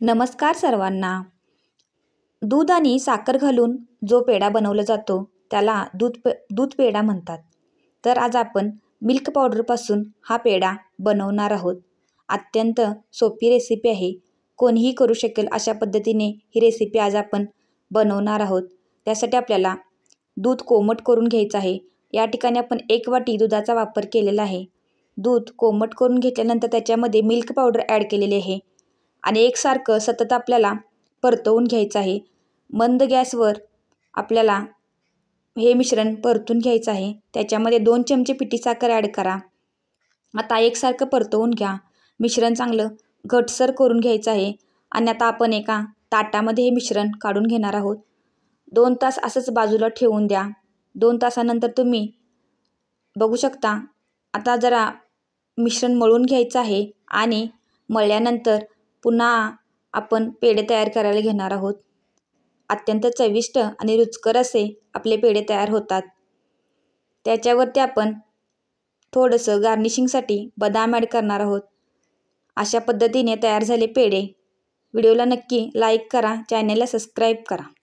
नमस्कार सर्वांना. दूध आणि साखर घालून जो पेढा बनवला जातो त्याला दूध पेढा म्हणतात. तर आज आपण मिल्क पावडरपासून हा पेढा बनवणार आहोत. अत्यंत सोपी रेसिपी आहे. कोणीही करू शकेल अशा पद्धतीने ही रेसिपी आज आपण बनवणार आहोत. त्यासाठी आपल्याला दूध कोमट करून घ्यायचं आहे. या ठिकाणी आपण 1 वाटी दुधाचा वापर केलेला आहे. दूध कोमट करून घेतल्यानंतर त्याच्यामध्ये मिल्क पावडर ॲड केलेली आहे आणि एकसारखं सतत आपल्याला परतवून घ्यायचं आहे. मंद गॅसवर आपल्याला हे मिश्रण परतून घ्यायचं आहे. त्याच्यामध्ये 2 चमचे पिठी साखर ॲड करा. आता एकसारखं परतवून घ्या. मिश्रण चांगलं घटसर करून घ्यायचं आहे आणि आता आपण एका ताटामध्ये हे मिश्रण काढून घेणार आहोत. 2 तास असंच बाजूला ठेवून द्या. 2 तासानंतर तुम्ही बघू शकता आता जरा मिश्रण मळून घ्यायचं आहे आणि मळल्यानंतर पुन्हा आपण पेढे तयार करायला घेणार आहोत. अत्यंत चविष्ट आणि रुचकर असे आपले पेढे तयार होतात. त्याच्यावरती आपण थोडंसं गार्निशिंगसाठी बदाम ॲड करणार आहोत. अशा पद्धतीने तयार झाले पेढे. व्हिडिओला नक्की लाईक करा, चॅनलला सबस्क्राईब करा.